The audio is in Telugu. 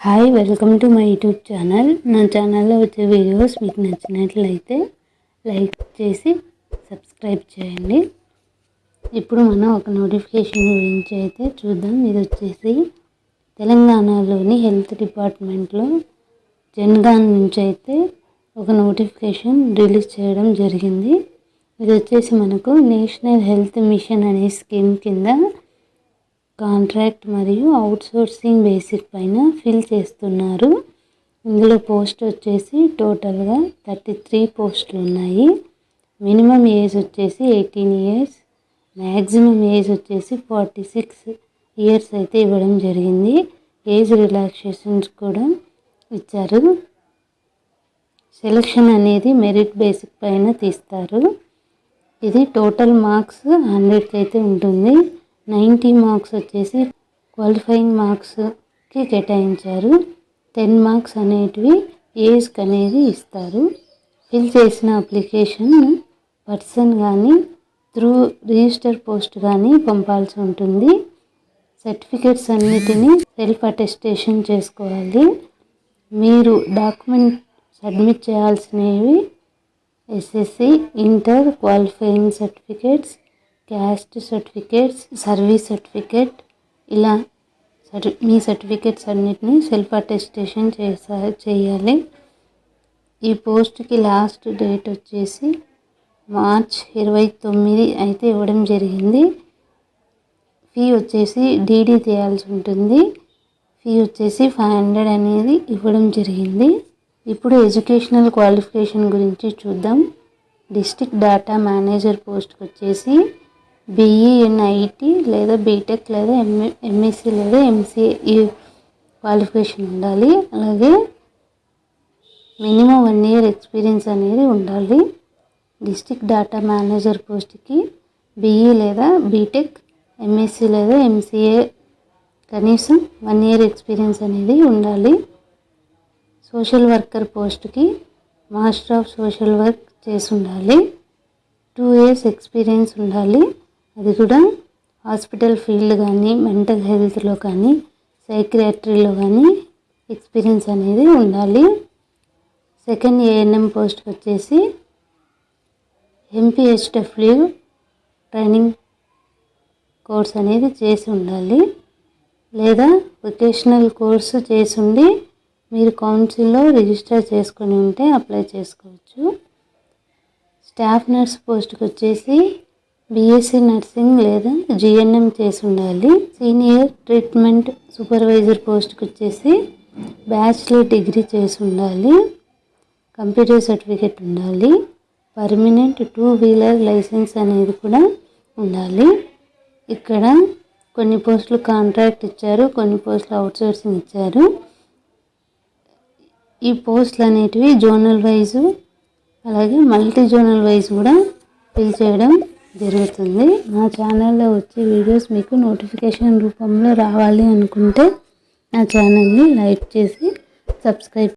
Hi welcome to my YouTube channel. నా ఛానల్లో వచ్చే వీడియోస్ మీకు నచ్చినట్లయితే లైక్ చేసి సబ్స్క్రైబ్ చేయండి. ఇప్పుడు మనం ఒక నోటిఫికేషన్ గురించి అయితే చూద్దాం. ఇది వచ్చేసి తెలంగాణలోని హెల్త్ డిపార్ట్మెంట్లో జన్గాన్ నుంచి అయితే ఒక నోటిఫికేషన్ రిలీజ్ చేయడం జరిగింది. ఇది వచ్చేసి మనకు నేషనల్ హెల్త్ మిషన్ అనే స్కీమ్ కింద కాంట్రాక్ట్ మరియు అవుట్సోర్సింగ్ బేసిక్ పైన ఫిల్ చేస్తున్నారు. ఇందులో పోస్ట్ వచ్చేసి టోటల్గా 33 పోస్టులు ఉన్నాయి. మినిమం ఏజ్ వచ్చేసి 18 ఇయర్స్, మ్యాక్సిమం ఏజ్ వచ్చేసి 46 ఇయర్స్ అయితే ఇవ్వడం జరిగింది. ఏజ్ రిలాక్సేషన్స్ కూడా ఇచ్చారు. సెలక్షన్ అనేది మెరిట్ బేసిక్ పైన తీస్తారు. ఇది టోటల్ మార్క్స్ 100కి అయితే ఉంటుంది. 90 మార్క్స్ వచ్చేసి క్వాలిఫైయింగ్ మార్క్స్కి కేటాయించారు. 10 మార్క్స్ అనేటివి ఏజ్కి అనేది ఇస్తారు. ఫిల్ చేసిన అప్లికేషన్ పర్సన్ కానీ త్రూ రిజిస్టర్ పోస్ట్ కానీ పంపాల్సి ఉంటుంది. సర్టిఫికేట్స్ అన్నిటినీ సెల్ఫ్ అటెస్టేషన్ చేసుకోవాలి. మీరు డాక్యుమెంట్ సబ్మిట్ చేయాల్సినవి SSC, inter qualifying certificates, caste certificates, service certificate, ఇలా మీ సర్టిఫికేట్స్ అన్నిటినీ సెల్ఫ్ అటెస్టేషన్ చేయాలి. ఈ పోస్ట్కి లాస్ట్ డేట్ వచ్చేసి మార్చ్ 29 అయితే ఇవ్వడం జరిగింది. ఫీ వచ్చేసి డీడీ తీయాల్సి ఉంటుంది. ఫీ వచ్చేసి 500 అనేది ఇవ్వడం జరిగింది. ఇప్పుడు ఎడ్యుకేషనల్ క్వాలిఫికేషన్ గురించి చూద్దాం. డిస్ట్రిక్ట్ డేటా మేనేజర్ పోస్ట్కి వచ్చేసి BE in IT లేదా బీటెక్ లేదా ఎంఎస్సి లేదా ఎంసీఏ ఈ క్వాలిఫికేషన్ ఉండాలి. అలాగే మినిమం 1 ఇయర్ ఎక్స్పీరియన్స్ అనేది ఉండాలి. డిస్ట్రిక్ట్ డేటా మేనేజర్ పోస్ట్కి BE లేదా బీటెక్, ఎంఎస్సి లేదా ఎంసీఏ కనీసం 1 ఇయర్ ఎక్స్పీరియన్స్ అనేది ఉండాలి. సోషల్ వర్కర్ పోస్ట్కి మాస్టర్ ఆఫ్ సోషల్ వర్క్ చేసి ఉండాలి. 2 ఇయర్స్ ఎక్స్పీరియన్స్ ఉండాలి. అది కూడా హాస్పిటల్ ఫీల్డ్ కానీ, మెంటల్ హెల్త్లో కానీ, సైక్రియాట్రీలో కానీ ఎక్స్పీరియన్స్ అనేది ఉండాలి. సెకండ్ ANM పోస్ట్కి వచ్చేసి MPHW ట్రైనింగ్ కోర్స్ అనేది చేసి ఉండాలి. లేదా వొకేషనల్ కోర్సు చేసి ఉండి మీరు కౌన్సిల్లో రిజిస్టర్ చేసుకొని ఉంటే అప్లై చేసుకోవచ్చు. స్టాఫ్ నర్స్ పోస్ట్కి వచ్చేసి BSc నర్సింగ్ లేదా GNM చేసి ఉండాలి. సీనియర్ ట్రీట్మెంట్ సూపర్వైజర్ పోస్ట్కి వచ్చేసి బ్యాచిలర్ డిగ్రీ చేసి ఉండాలి. కంప్యూటర్ సర్టిఫికేట్ ఉండాలి. పర్మనెంట్ 2 వీలర్ లైసెన్స్ అనేది కూడా ఉండాలి. ఇక్కడ కొన్ని పోస్టులు కాంట్రాక్ట్ ఇచ్చారు, కొన్ని పోస్టులు అవుట్సోర్సింగ్ ఇచ్చారు. ఈ పోస్టులు అనేటివి జోనల్ వైజు అలాగే మల్టీ జోనల్ వైజ్ కూడా ఫిల్ చేయడం జరుగుతుంది. నా ఛానల్లో వచ్చే వీడియోస్ మీకు నోటిఫికేషన్ రూపంలో రావాలి అనుకుంటే నా ఛానల్ని లైక్ చేసి సబ్స్క్రైబ్